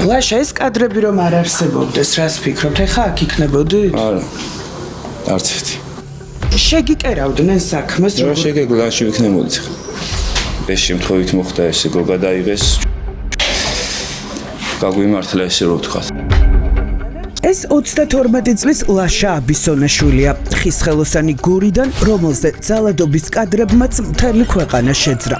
ლაშა ეს კადრები რომ არ არსებობდეს, რას ფიქრობთ? ეხა აქ იქნებოდით? არა. არც ერთი. შეგიკერავდნენ საქმეს რა შეგეგლაში ვიქნებოდით ხა. ეს შემთხვევით მოხდა ესე გოგა დაიღეს. გაგვიმართლა ესე რომ ვთქვათ. ეს 32 წლის ლაშა აბისონაშვილია. ხისხელოსანი გორიდან, რომელზე ძალადობის კადრებმაც მთელი ქვეყანა შეძრა.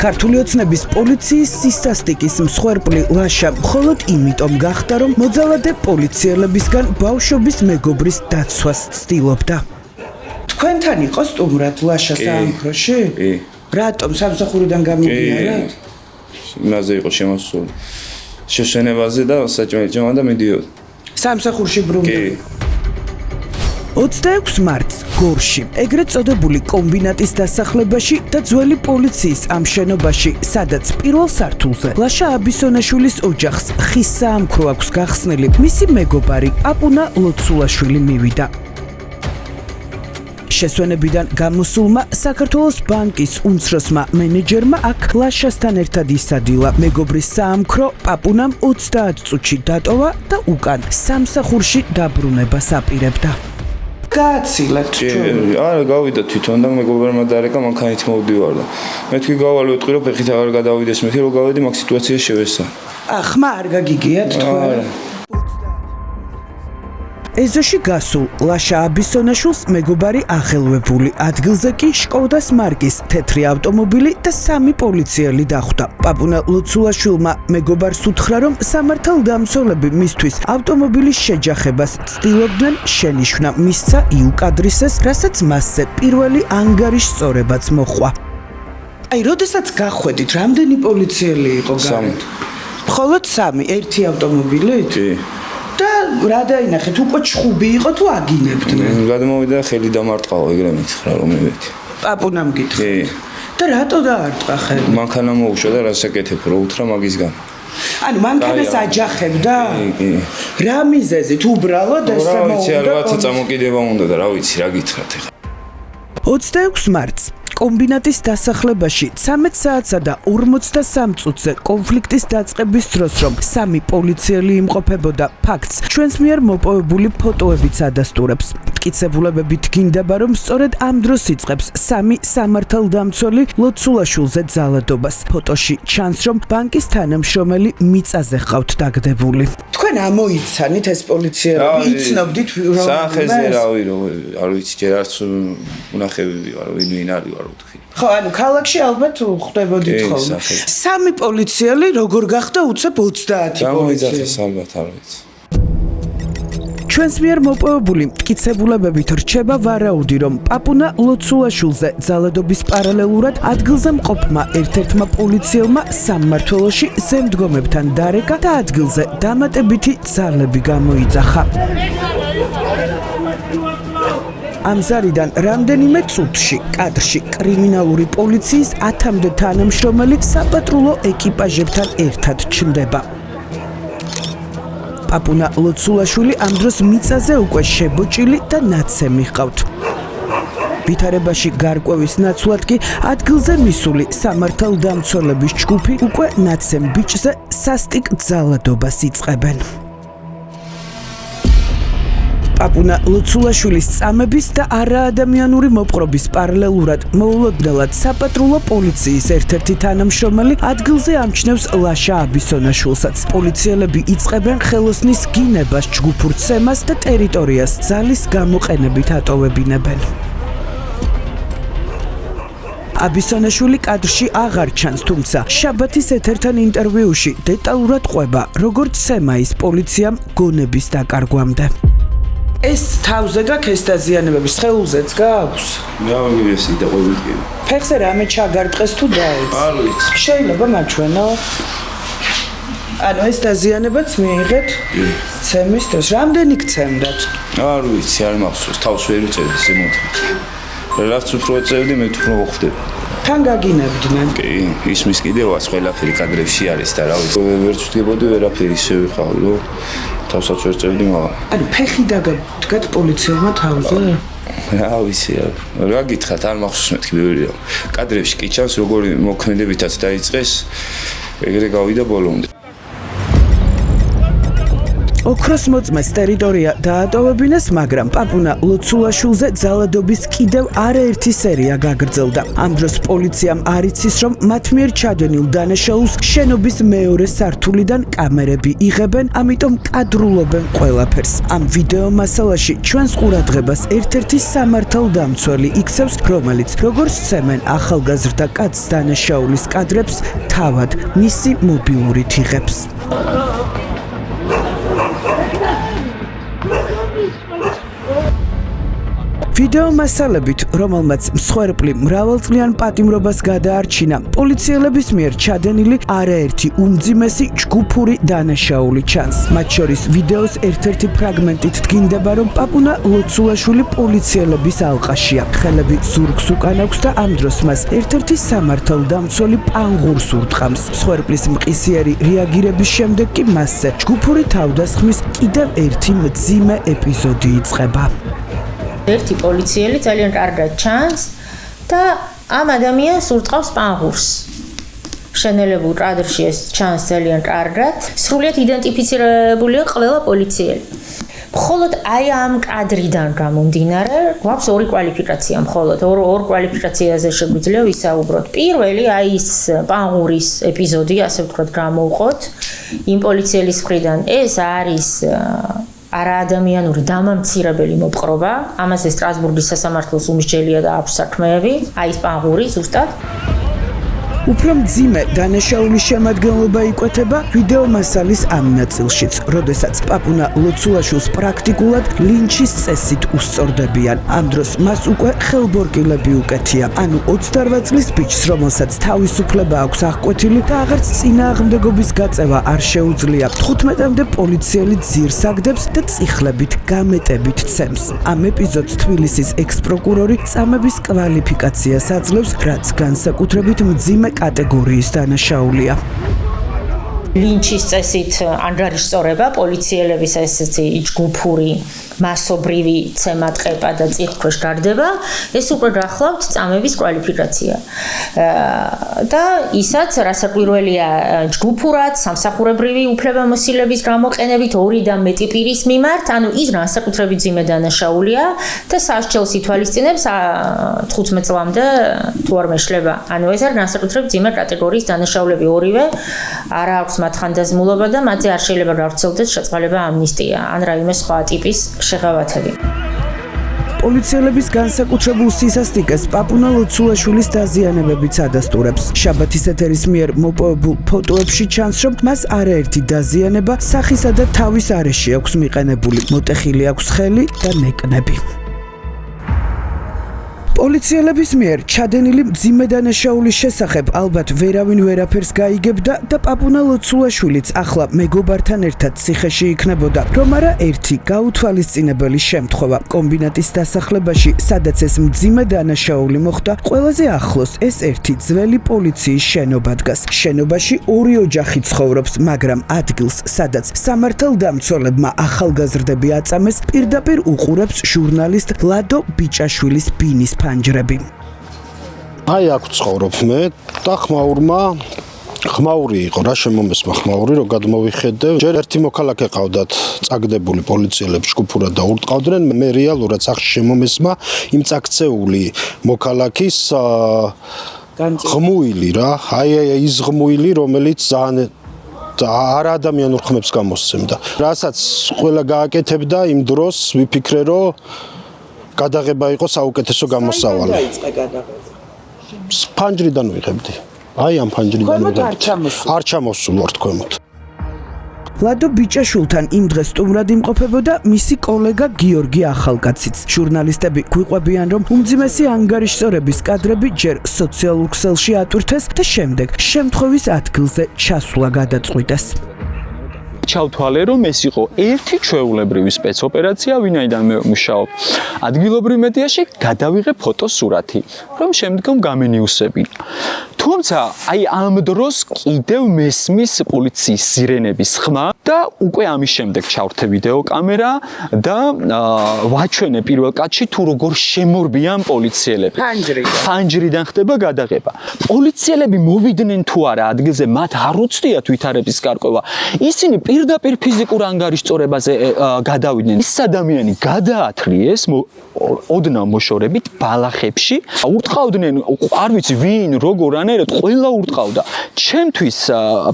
ქართული ოცნების პოლიციის სისასტიკის მსხვერპლი ლაშა მხოლოდ იმიტომ გახდა, რომ მოძალადე პოლიციელებისგან ბავშვობის მეგობრის დაცვას ცდილობდა. თქვენთან იყო სტუმრად ლაშა საამქროში? კი. რატომ სამსახურიდან გამიგიარეთ? იმაზე იყო შემოსული. შეშენებაზე და საჭმელჭმა და მიდიოდა. სამსახურში ბრუნდა. კი. 26 მარტს გორში, ეგრეთ წოდებული კომბინატის დასახლებაში და ძველი პოლიციის ამ შენობაში, სადაც პირველ სართულზე ლაშა აბისონაშვილის ოჯახს ხის საამქრო აქვს გახსნილი, მისი მეგობარი პაპუნა ლოცულაშვილი მივიდა. შესვენებიდან გამოსულმა საქართველოს ბანკის უმცროსმა მენეჯერმა აქ ლაშასთან ერთად ისადილა. მეგობრის საამქრო პაპუნამ 30 წუთში დატოვა და უკან სამსახურში დაბრუნებას აპირებდა. გააცილეთ ჩვენ. არა, გავიდა თვითონ და მეგობრებმა დარეკა, მანქანით მოვდივარ და მე თქვი გავალ ვეტყვი რომ ფეხით აღარ გადავიდეს, მე რომ გავედი მაგ სიტუაციაში შევესა. ხმა არ გაგიგიათ თქვენ? ეზოში გასულ ლაშა აბისონაშვილს მეგობარი აღელვებული. ადგილზე კი შკოდას მარკის თეთრი ავტომობილი და 3 პოლიციელი დახვდა. პაპუნა ლოცულაშვილმა მეგობარს უთხრა, რომ სამართალდამცველები მისთვის ავტომობილის შეჯახებას ცდილობდნენ, შენიშვნა მისცა იუკადრისეს, რასაც მასზე პირველი ანგარიშწორებაც მოჰყვა. აი, როდესაც გახვედით, რამდენი პოლიციელი იყო გარეთ? მხოლოდ 3, ერთი ავტომობილით? კი. და რა დაინახეთ, უკვე ჩხუბი იყო თუ აგინებდნენ? გადმოვიდა ხელი დამარტყაო, ეგრე მითხრა რომ მივედი. პაპუნამ გითხრა. კი. და რატო დაარტყა ხელი? მანქანა მოუშვა და რასაკეთებ, რო უთხრა მაგისგან. ანუ მანქანას აჯახებდა? კი. რა მიზეზით უბრალოდ ეს რა ვიცი, რაღაცა წამოკიდება უნდა და რა ვიცი, რა გითხრათ ეხლა. 26 მარტს კომბინატის დასახლებაში 13 საათსა და 43 წუთზე კონფლიქტის დაწყების დროს, რომ 3 პოლიციელი იმყოფებოდა, ფაქტს ჩვენს მიერ მოპოვებული ფოტოებიც ადასტურებს. მტკიცებულებები თგინდება, რომ სწორედ ამ დროს იწყებს 3 სამართალდამცველი ლოცულაშვილზე ძალადობას. ფოტოში ჩანს, რომ ბანკის თანამშრომელი მიწაზე ჰყავთ დაგდებული. თქვენ ამოიცანით ეს პოლიციელები, იცნობდით რომ სახეზე რავი, არ ვიცი, ჯერ არც უნახები ვარ, ვინ არის ვარ ვთქვი. ხო, ანუ ქალაქში ალბათ ხვდებოდით ხოლმე. 3 პოლიციელი როგორ გახდა უცებ 30 პოლიციელი? ალბათ არ ვიცი. ჩვენს მიერ მოპოვებული მტკიცებულებებით რჩება ვარაუდი, რომ პაპუნა ლოცულაშვილზე ძალადობის პარალელურად ადგილზე მყოფმა ერთ-ერთმა პოლიციელმა სამმართველოში ზემდგომებთან დარეკა და ადგილზე დამატებითი ძალები გამოიძახა. ამ ზარიდან რამდენიმე წუთში კადრში კრიმინალური პოლიციის 10-მდე თანამშრომელი საპატრულო ეკიპაჟებთან ერთად ჩნდება. პაპუნა ლოცულაშვილი ამ დროს მიწაზე უკვე შებოჭილი და ნაცემი ჰყავთ. ვითარებაში გარკვევის ნაცვლად კი ადგილზე მისული სამართალდამცველების ჯგუფი უკვე ნაცემ ბიჭზე სასტიკ ძალადობას იწყებენ. პაპუნა ლოცულაშვილის წამების და არაადამიანური მოპყრობის პარალელურად მოულოდნელად საპატრულო პოლიციის ერთ-ერთი თანამშრომელი ადგილზე ამჩნევს ლაშა აბისონაშვილსაც. პოლიციელები იწყებენ ხელოსნის გინებას, ჯგუფურ ცემას და ტერიტორიას ძალის გამოყენებით ატოვებინებენ. აბისონაშვილი კადრში აღარ ჩანს, თუმცა შაბათის ეთერთან ინტერვიუში დეტალურად ყვება, როგორც ცემა ის პოლიციამ გონების დაკარგვამდე. ეს თავზე გაქვს ეს დაზიანებები, სხეულზეც გაქვს? რა ვიგესი და ყოველდღე. ფეხზე რამე ჩაგარტყეს თუ დაეც? არ ვიცი. შეიძლება მაჩვენო? ანუ ეს დაზიანებაც მიიღეთ? ცემის დროს რამდენი გცემდათ? არ ვიცი, არ მახსოვს, თავს ვერ ვიწევდი ზემოთი. რაც უფრო ეწევდი, მე უფრო მოხვდება. თან გაგინებდნენ? კი, ისმის კიდევაც ყველაფერი კადრებში არის და რა ვიცი, ვერ ვწვდებოდი ვერაფერი შევიყავ, რომ თავსაც ვერ წერდი, მაგრამ ანუ ფეხი დაგდგათ პოლიციელმა თავზე? რა ვიცი, რა გითხრათ, არ მახსოვს მეთქი ბევრი რამ. კადრებში კი ჩანს როგორი მოქმედებითაც დაიწყეს, ეგრე გავიდა ბოლომდე. ოქროს მოწმეს ტერიტორია დაატოვებინეს, მაგრამ პაპუნა ლოცულაშვილზე ძალადობის კიდევ არაერთი სერია გაგრძელდა. ამ დროს პოლიციამ არ იცის, რომ მათ მიერ ჩადენილ დანაშაულს შენობის მეორე სართულიდან კამერები იღებენ, ამიტომ კადრულობენ ყველაფერს. ამ ვიდეო მასალაში ჩვენს ყურადღებას ერთ-ერთი სამართალდამცველი იქცევს, რომელიც როგორც სცემენ ახალგაზრდა კაცს დანაშაულის კადრებს, თავად მისი მობილურით იღებს. ვიდეო მასალებით, რომელმაც მსხვერპლი მრავალწლიან პატიმრობას გადაარჩინა, პოლიციელების მიერ ჩადენილი არაერთი უმძიმესი ჯგუფური დანაშაული ჩანს. მათ შორის ვიდეოს ერთ-ერთი ფრაგმენტით დგინდება, რომ პაპუნა ლოცულაშვილი პოლიციელების ალყაშია. ხელები ზურგს უკან აქვს და ამ დროს მას ერთ-ერთი სამართალდამცველი პანღურს ურტყამს. მსხვერპლის მყისიერი რეაგირების შემდეგ კი მასზე ჯგუფური თავდასხმის კიდევ ერთი მძიმე ეპიზოდი იწყება. ერთი პოლიციელი ძალიან კარგად ჩანს და ამ ადამიანს ურტყავს პანღურს. შენელებულ კადრში ეს ჩანს ძალიან კარგად. სრულიად იდენტიფიცირებულია ყველა პოლიციელი. მხოლოდ აი ამ კადრიდან გამომდინარე, გვაქვს ორი კვალიფიკაცია, მხოლოდ ორ კვალიფიკაციაზე შეგვიძლია ვისაუბროთ. პირველი, აი ის პანღურის ეპიზოდი, ასე ვთქვათ, გამოვყოთ იმ პოლიციელის მხრიდან. ეს არის არაადამიანური დამამცირებელი მოპყრობა, ამაზე სტრასბურგის სასამართლოს უმსჯელია და აქვს საქმეები, აი ეს პანღური ზუსტად. უფრო მძიმე დანაშაულის შემადგენლობა იკვეთება ვიდეო მასალის ამ ნაწილშიც, როდესაც პაპუნა ლოცულაშვილს პრაქტიკულად ლინჩის წესით უსწორდებიან. ამ დროს მას უკვე ხელბორკილები უკეთია. ანუ 28 წლის ბიჭს, რომელსაც თავისუფლება აქვს აღკვეთილი და აღარც წინააღმდეგობის გაწევა არ შეუძლია, 15-მდე პოლიციელი ძირს აგდებს და წიხლებით გამეტებით ცემს. ამ ეპიზოდს თბილისის ექს-პროკურორი წამების კვალიფიკაციას აძლევს, რაც განსაკუთრებით მძიმე კატეგორიის დანაშაულია. ლინჩის წესით ანგარიშწორება, პოლიციელების ესეთი ჯგუფური მასობრივი ცემა-ტყეპა და წიხლქვეშ გარდება, ეს უკვე გახლავთ წამების კვალიფიკაცია. და ისაც რასაკვირველია ჯგუფურად, სამსახურებრივი უფლებამოსილების გამოყენებით ორი და მეტი პირის მიმართ, ანუ ის განსაკუთრებით მძიმე დანაშაულია და სასჯელს ითვალისწინებს 15 წლამდე თუ არ მეშლება. ანუ ეს არის განსაკუთრებით მძიმე კატეგორიის დანაშაულები ორივე, არა აქვს მათ ხანდაზმულობა და მათზე არ შეიძლება გავრცელდეს შეწყალება ამნისტია ან რაიმე სხვა ტიპის შეღავათები. პოლიციელების განსაკუთრებულ სისასტიკეს პაპუნა ლოცულაშვილის დაზიანებებიც ადასტურებს. შაბათის ეთერის მიერ მოპოვებულ ფოტოებში ჩანს, რომ მას არაერთი დაზიანება სახისა და თავის არეში აქვს მიყენებული, მოტეხილი აქვს ხელი და ნეკნები. პოლიციელების მიერ ჩადენილი მძიმე დანაშაულის შესახებ ალბათ ვერავინ ვერაფერს გაიგებდა და პაპუნა ლოცულაშვილიც ახლა მეგობართან ერთად ციხეში იქნებოდა, რომ არა ერთი გაუთვალისწინებელი შემთხვევა. კომბინატის დასახლებაში, სადაც ეს მძიმე დანაშაული მოხდა, ყველაზე ახლოს ეს ერთი ძველი პოლიციის შენობა დგას. შენობაში ორი ოჯახი ცხოვრობს, მაგრამ ადგილს, სადაც სამართალდამცველებმა ახალგაზრდები აწამეს, პირდაპირ უყურებს ჟურნალისტ ლადო ბიჭაშვილის ბინის ფანჯრები. აი აქ ცხოვრობ მე და ხმაური იყო რა შემომესმა ხმაური რომ გადმოვიხედე. ჯერ ერთი მოქალაქე ყავდათ წაგდებული პოლიციელები ჯგუფურად და ურტყავდნენ. მე რეალურად სახში შემომესმა იმ წაქცეული მოქალაქის ღმუილი რა. აი ის ღმუილი რომელიც ძალიან არაადამიანურ ხმებს გამოსცემდა. რასაც ყველა გააკეთებდა იმ დროს ვიფიქრე რომ გადაღება იყო საუკეთესო გამოსავალი. ფანჯრიდან ვიღებდი. აი ამ ფანჯრიდან ვიღებდი. არ ჩამოსულ ვარ თქვენოთ. ლადო ბიჭაშვილთან იმ დღეს სტუმრად იმყოფებოდა მისი კოლეგა გიორგი ახალკაციც. ჟურნალისტები გვიყვებიან, რომ უმძიმესი ანგარიშწორების კადრები ჯერ სოციალურ ქსელში ატვირთეს და შემდეგ შემთხვევის ადგილზე ჩასვლა გადაწყვიტეს. ჩავთვალე, რომ ეს იყო ერთი ჩვეულებრივი სპეცოპერაცია, ვინაიდან მე ვმუშაობ ადგილობრივ მედიაში, გადავიღე ფოტოსურათი, რომ შემდგომ გამენიუსებინა. თუმცა, აი ამ დროს კიდევ მესმის პოლიციის სირენების ხმა და უკვე ამის შემდეგ ჩავრთე ვიდეო კამერა და ვაჩვენე პირველ კადრში თუ როგორ შემორბიან პოლიციელები. ფანჯრიდან ხდება გადაღება. პოლიციელები მოვიდნენ თუ არა ადგილზე, მათ არ უცდიათ ვითარების გარკვევა. ისინი პირდაპირ ფიზიკურ ანგარიშწორებაზე გადავიდნენ. ის ადამიანი გადაათრიეს ოდნავ მოშორებით ბალახებში. ურტყავდნენ, არ ვიცი ვინ, როგორ ანერად, ყველა ურტყავდა. ჩემთვის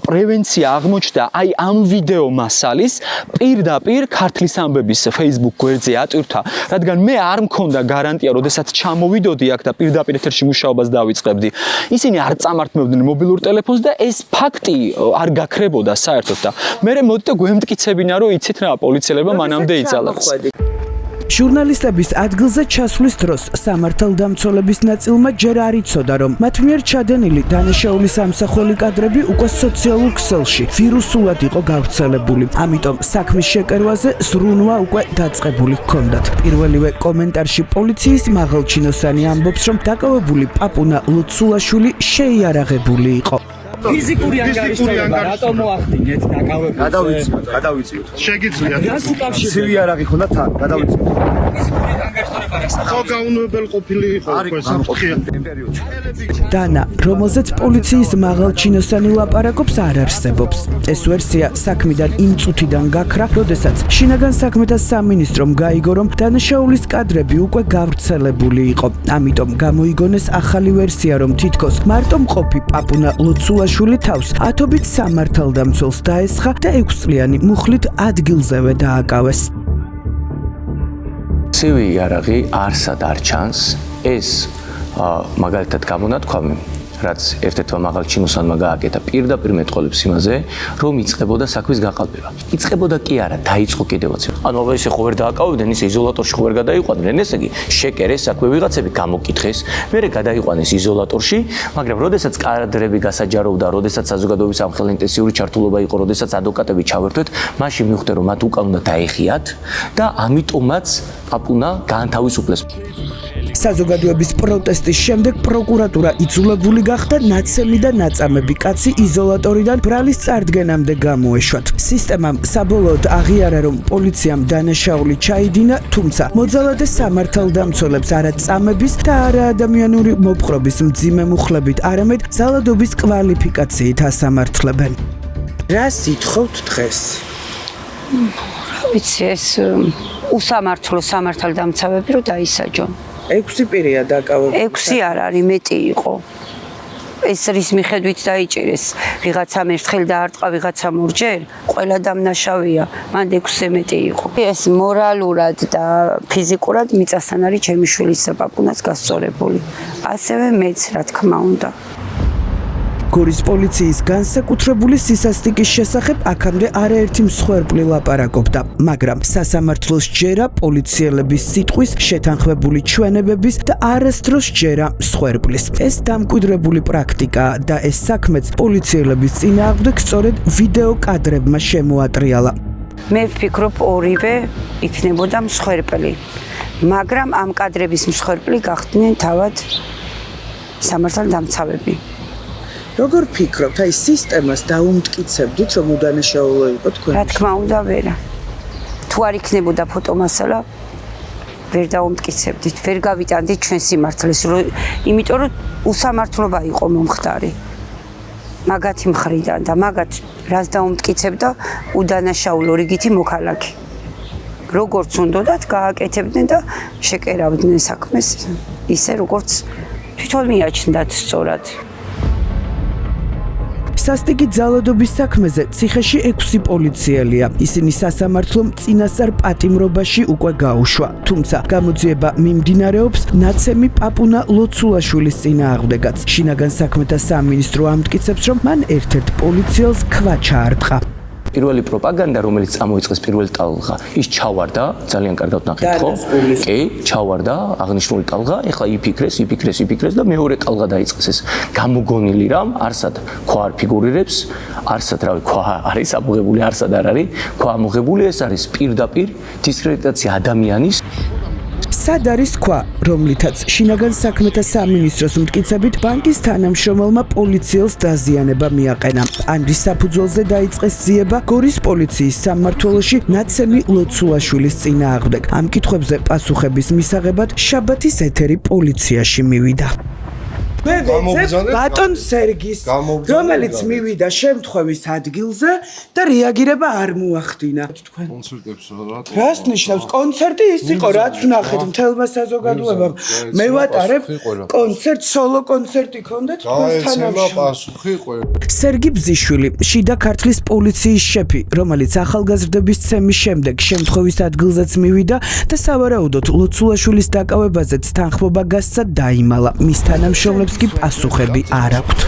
პრევენცია აღმოჩნდა აი ამ ვიდეო მასალის პირდაპირ ქართლის ამბების Facebook გვერდზე ატვირთა, რადგან მე არ მქონდა გარანტია, როდესაც ჩამოვიდოდი აქ და პირდაპირ ეთერში მუშაობას დავიწყებდი. ისინი არ წამართმევდნენ მობილურ ტელეფონს და ეს ფაქტი არ გაქრებოდა საერთოდ და მე მოდი და გვემტკიცებინა, რომ იცით რა, პოლიციელებმა მანამდე იძალეს. ჟურნალისტების ადგილზე ჩასვლის დროს სამართალდამცველების ნაწილმა ჯერ არ იცოდა, რომ მათ მიერ ჩადენილი დანაშაულის ამსახველი კადრები უკვე სოციალურ ქსელში ვირუსულად იყო გავრცელებული. ამიტომ საქმის შეკერვაზე ზრუნვა უკვე დაწყებული ჰქონდათ. პირველივე კომენტარში პოლიციის მაღალჩინოსანი ამბობს, რომ დაკავებული პაპუნა ლოცულაშვილი შეიარაღებული იყო. ფიზიკური ანგარიშწორება რატომ მოახდინეთ დაკავებულს? გადავიწიოთ. შეგიძლიათ. რას უკავშირდება? ცივი არაღი ხონდა თან, გადავიწიოთ. ხო გაუნებელყოფილი იყო უკვე სამწუხია. დანა, რომელზეც პოლიციის მაღალჩინოსანი ლაპარაკობს, არ არსებობს. ეს ვერსია საქმიდან იმ წუთიდან გაქრა, როდესაც შინაგან საქმეთა სამინისტრომ გაიგო, რომ დანაშაულის კადრები უკვე გავრცელებული იყო. ამიტომ გამოიგონეს ახალი ვერსია, რომ თითქოს მარტო მყოფი პაპუნა ლოცულაშვილი თავს ათობით სამართალდამცველს დაესხა და 6 წლიანი მუხლით ადგილზევე დააკავეს. ცივი იარაღი არსად არ ჩანს, ეს მაგალითად გამონათქვამი, რაც ერთ-ერთმა მაღალჩინოსანმა გააკეთა პირდაპირ მეტყოლებს იმაზე, რომ იწყებოდა საქმის გაყალბება. იწყებოდა კი არა, დაიწყო კიდევაც. ანუ ესე ხო ვერ დააკავებდნენ, ისე იზოლატორში ხო ვერ გადაიყვანდნენ, ესე იგი შეკერეს საქმე ვიღაცები გამოკითხეს, მერე გადაიყვანეს იზოლატორში, მაგრამ როდესაც კადრები გასაჯაროვდა, როდესაც საზოგადოების ამხელა ინტენსიური ჩართულობა იყო, როდესაც ადვოკატები ჩავერთვეთ, მაშინ მივხვდე რომ მათ უკან უნდა დაეხიათ და ამიტომაც პაპუნა გაანთავისუფლეს. საზოგადოების პროტესტის შემდეგ პროკურატურა იძულებული გახდა ნაცემი და ნაწამები კაცი იზოლატორიდან ბრალის წარდგენამდე გამოეშვათ. სისტემამ საბოლოოდ აღიარა, რომ პოლიციამ დანაშაული ჩაიდინა, თუმცა მოძალადე სამართალდამცველებს არა წამების და არა ადამიანური მოპყრობის მძიმე მუხლებით, არამედ ძალადობის კვალიფიკაციით ასამართლებენ. რა სიტყვით დღეს? ვიცი, ეს უსამართლო სამართალდამცავები რო დაისაჯონ. 6 პირია დაკავებული. 6 არ არის, მეტი იყო. ეს რის მიხედვით დაიჭირეს, ვიღაცამ ერთხელ დაარტყა, ვიღაცამ ორჯერ, ყველა დამნაშავეა, მან 6-ზე მეტი იყო. ეს მორალურად და ფიზიკურად მიწასთან არის ჩემი შვილის პაპუნას გასწორებული. ასევე მეც, რა თქმა უნდა. გორის პოლიციის განსაკუთრებული სისასტიკის შესახებ აქამდე არაერთი მსხვერპლი ლაპარაკობდა, მაგრამ სასამართლოს ჯერა პოლიციელების სიტყვის, შეთანხმებული ჩვენებების და არასდროს ჯერა მსხვერპლის. ეს დამკვიდრებული პრაქტიკაა და ეს საქმეც პოლიციელების წინააღმდეგ სწორედ ვიდეო კადრებმა შემოატრიალა. მე ვფიქრობ, ორივე იქნებოდა მსხვერპლი, მაგრამ ამ კადრების მსხვერპლი გახდნენ თავად სამართალდამცავები. როგორ ფიქრობთ, აი სისტემას დაუმტკიცებდით, რომ უდანაშაულო იყო თქვენ? რა თქმა უნდა, ვერა. თუ არ იქნებოდა ფოტომასალა, ვერ დაუმტკიცებდით, ვერ გავიტანდით ჩვენ სიმართლეს, იმიტომ რომ უსამართლობა იყო მომხდარი. მაგათი მხრიდან და მაგათ რას დაუმტკიცებდა უდანაშაულო რიგითი მოქალაქე. როგორც უნდათ გააკეთებდნენ და შეკერავდნენ საქმეს, ისე როგორც თვითონ მიაჩნდათ სწორად. სასტიკი ძალადობის საქმეზე ციხეში 6 პოლიციელია. ისინი სასამართლომ წინასწარ პატიმრობაში უკვე გაუშვა. თუმცა გამოძიება მიმდინარეობს ნაცემი პაპუნა ლოცულაშვილის წინააღმდეგაც. შინაგან საქმეთა სამინისტრო ამტკიცებს, რომ მან ერთ-ერთ პოლიციელს ქვა ჩაარტყა. პირველი პროპაგანდა, რომელიც წამოიწყეს პირველ ტალღა, ის ჩავარდა, ძალიან კარგად ნახეთ ხო? კი, ჩავარდა, აღნიშნული ტალღა, ეხლა იფიქრეს და მეორე ტალღა დაიწყეს ეს გამოგონილი რამ, არსად ქვა არ ფიგურირებს, არსად რავი, ქვა არის ამოღებული, არსად არ არის, ქვა ამოღებული, ეს არის პირდაპირ დისკრედიტაცია ადამიანის. სად არის ქვა, რომლითაც შინაგან საქმეთა სამინისტროს მტკიცებით ბანკის თანამშრომელმა პოლიციელს დაზიანება მიაყენა. პანდის საფუძველზე დაიწყეს ძიება გორის პოლიციის სამმართველოში ნაცემი ლოცულაშვილის წინააღმდეგ. ამ კითხვებზე პასუხების მისაღებად შაბათის ეთერი პოლიციაში მივიდა. მე ვეცებ ბატონ სერგის, რომელიც მივიდა შემთხვევის ადგილზე და რეაგირება არ მოახდინა. თქვენ კონცერტებს რას ნიშნავს? კონცერტი ის იყო, რაც ვნახეთ მთელმა საზოგადოებამ. მე ვატარებ კონცერტ, სოლო კონცერტი ქონდეთ თანამშრომლად. სერგი ბზიშვილი, შიდა ქართლის პოლიციის შეფი, რომელიც ახალგაზრდების ცემის შემდეგ შემთხვევის ადგილზეც მივიდა და სავარაუდოდ ლოცულაშვილის დაკავებაზეც თანხმობა გასცა დაიმალა. მის თანამშრომლებს კი პასუხები არ აქვთ.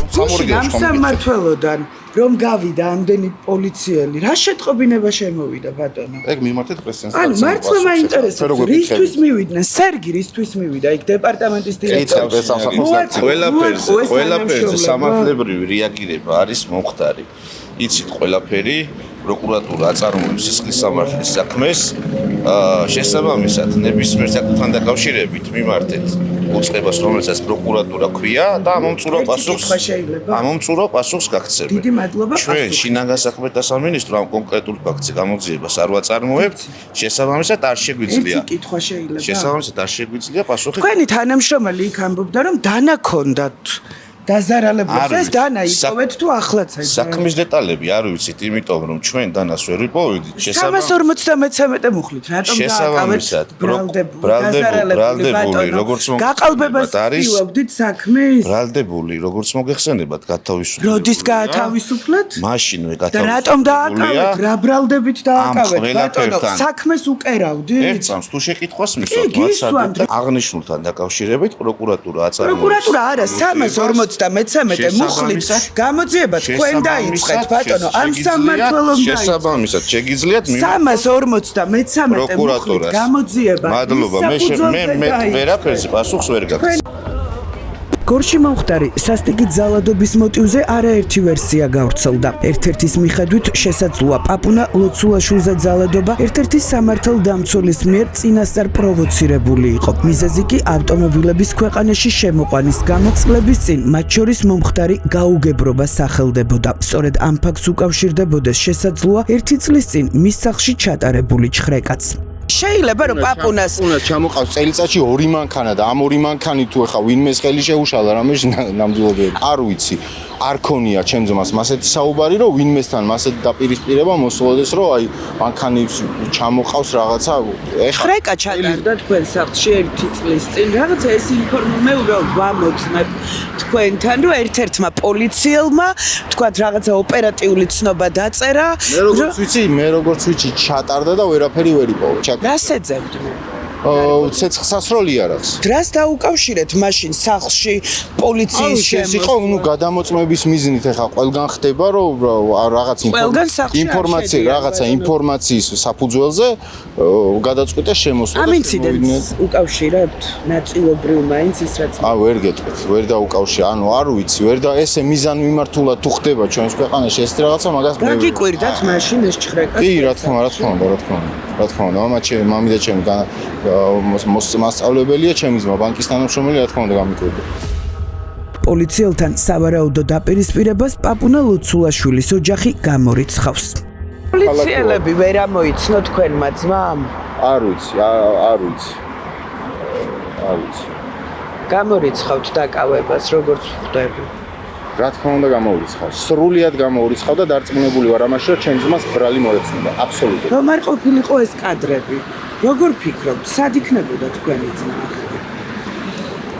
ამ სამმართველოდან რომ გავიდა ამდენი პოლიციელი, რა შეტყობინება შემოვიდა ბატონო? ეგ მიმართეთ პრესს. ანუ მართლა მაინტერესებს, რისთვის მივიდნენ? სერგი რისთვის მივიდა? იქ დეპარტამენტის დირექტორი. ყველაფერზე სამართლებრივი რეაგირება არის მომხდარი. იცით ყველაფერი პროკურატურა აწარმოებს სისხლის სამართლის საქმეს, შესაბამისად ნებისმიერ საკითხთან დაკავშირებით მიმართეთ უწყებას, რომელსაც პროკურატურა ქვია და ამომწურო პასუხს გაქცევენ. დიდი მადლობა. ჩვენ შინაგან საქმეთა სამინისტრო ამ კონკრეტულ ფაქტზე გამოძიებას არ ვაწარმოებთ, შესაბამისად არ შეგვიძლია. ერთი კითხვა შეიძლება. შესაბამისად არ შეგვიძლია პასუხი. თქვენი თანამშრომელი იქ ამბობდა, რომ დანა ქონდათ. დაზარალებულს ეს დანა იპოვეთ თუ ახლაც ეს საქმის დეტალები არ ვიცით, იმიტომ რომ ჩვენ დანას ვერ ვიპოვედით. 353 მუხლით, რატომ შესაბამისად ბრალდებული როგორც გაყალბებას ვიუებდით საქმის? ბრალდებული როგორც მოგეხსენებათ გათავისუფლებული. როდის გაათავისუფლეთ? მაშინვე გათავისუფლებული. და რატომ დააკავეთ? რა ბრალდებით დააკავეთ? ბატონო, საქმეს უკერავდით? ერთ წამს თუ შეკითხვას მისვათ ვატსაპით აღნიშნულთან დაკავშირებით პროკურატურა აწარმოებს. პროკურატურა არა 353 მუხლით გამოძიება თქვენ დაიწყეთ ბატონო ამ სამმართველომ დაიწყეთ. შესაბამისად შეგიძლიათ 353 მუხლით გამოძიება. მადლობა, მე ვერაფერს პასუხს ვერ გაქვს. გორში მომხდარი სასტიკით ზალადობის მოტივზე არაერთი ვერსია გავრცელდა. ერთ-ერთის მიხედვით შესაძლოა პაპუნა ლოცულაშვილზე ზალადობა ერთ-ერთი სამართალდამცველის მიერ წინასწარ პროვოცირებული იყო. მიზეზი კი ავტომობილების ქვეყანაში შემოყვანის გამო წლების წინ მათ შორის მომხდარი გაუგებრობა სახელდებოდა. სწორედ ამ ფაქტს უკავშირდებოდეს შესაძლოა ერთი წლის წინ მის სახლში ჩატარებული ჩხრეკაც. შეიძლება რომ პაპუნას ჩამოყავს წელიწადში 2 მანქანა და ამ 2 მანქანით თუ ეხა ვინმეს ხელი შეუშალა რამეს ნამდვილობები არ ვიცი არ ქონია ჩემ ძმას მასეთი საუბარი რომ ვინმესთან მასეთი დაპირისპირება მოსულოდეს რომ აი მანქანი ჩამოყავს რაღაცა ეხა ხრეკა ჩატარდა თქვენ სახლში ერთი წლის წინ რაღაცა ეს ინფორმაცია მე უბრალოდ ვამოწმებ თქვენთან რომ ერთ-ერთმა პოლიციელმა თქვათ რაღაცა ოპერატიული ცნობა დაწერა მე როგორც ვიცი ჩატარდა და ვერაფერი ვერ იპოვე რას ეძებდნენ? ცეცხლსასროლი არახს. დრას დაუკავშირეთ მაშინ სახლში პოლიციის შემოსვლა. ანუ გადამოწმების მიზნით ახლა ყველგან ხდება რომ რაღაც ინფორმაციის საფუძველზე გადაწყვეტა შემოსვლა. ამ ინციდენტს უკავშირებთ ნაწილობრივ მაინც ის რაც ვერ გეტყვით, ვერ დაუკავშირე. ანუ არ ვიცი, ვერ და ესე მიზანმიმართულად თუ ხდება ჩვენს ქვეყანაში ეს რაღაცა მაგას მე გიკვირდათ მაშინ ეს ჩხრეკა. კი, რა თქმა უნდა, მამი და ჩემი მასწავლებელია ჩემი ძმა ბანკის თანამშრომელი რა თქმა უნდა გამიკვირდა. პოლიციელთან სავარაუდო დაპირისპირებას პაპუნა ლოცულაშვილის ოჯახი გამორიცხავს. პოლიციელები ვერ ამოიცნო თქვენმა ძმამ? არ ვიცი. გამორიცხავთ დაკავებას როგორც ხვდები. რა თქმა უნდა გამოურიცხავ. სრულიად გამოურიცხავ და დარწმუნებული ვარ ამაში რომ ჩემ ძმას ბრალი მოეცნობა. აბსოლუტურად. რომ არ ყოფილიყო ეს კადრები. როგორ ფიქრობთ, სად იქნებოდა თქვენი ძმა?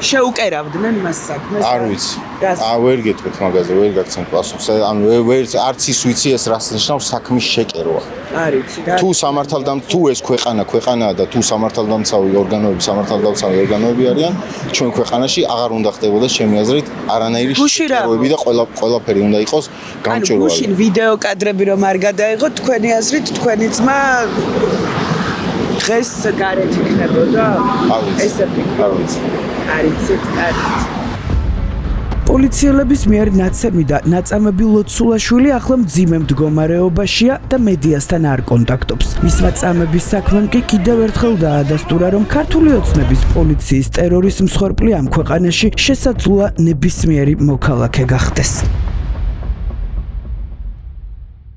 შეუკერავდნენ მას საქმეს? არ ვიცი. ვერ გეტყვით მაგაზე, ვერ გაგცემ პასუხს. ანუ ვერ არც ის ვიცი ეს რას ნიშნავს საქმის შეკერვა. არ იცი და თუ თუ ეს ქვეყანაა და თუ სამართალდამცავი ორგანოები არიან, ჩვენ ქვეყანაში აღარ უნდა ხდებოდეს ჩემი აზრით არანაირი შეკერვები და ყველაფერი უნდა იყოს გამჭვირვალე. გუშინ ვიდეო კადრები რომ არ გადაიღოთ, თქვენი აზრით თქვენი ძმა დღეს გარეთ იქნებოდა? ესე ვფიქრობ. არ იცით, კარგი. პოლიციელების მიერ ნაცემი და ნაწამები ლოცულაშვილი ახლა მძიმე მდგომარეობაშია და მედიასთან არ კონტაქტობს. მისმა წამების საქმემ კი კიდევ ერთხელ დაადასტურა, რომ ქართული ოცნების პოლიციის ტერორის მსხვერპლი ამ ქვეყანაში შესაძლოა ნებისმიერი მოქალაქე გახდეს.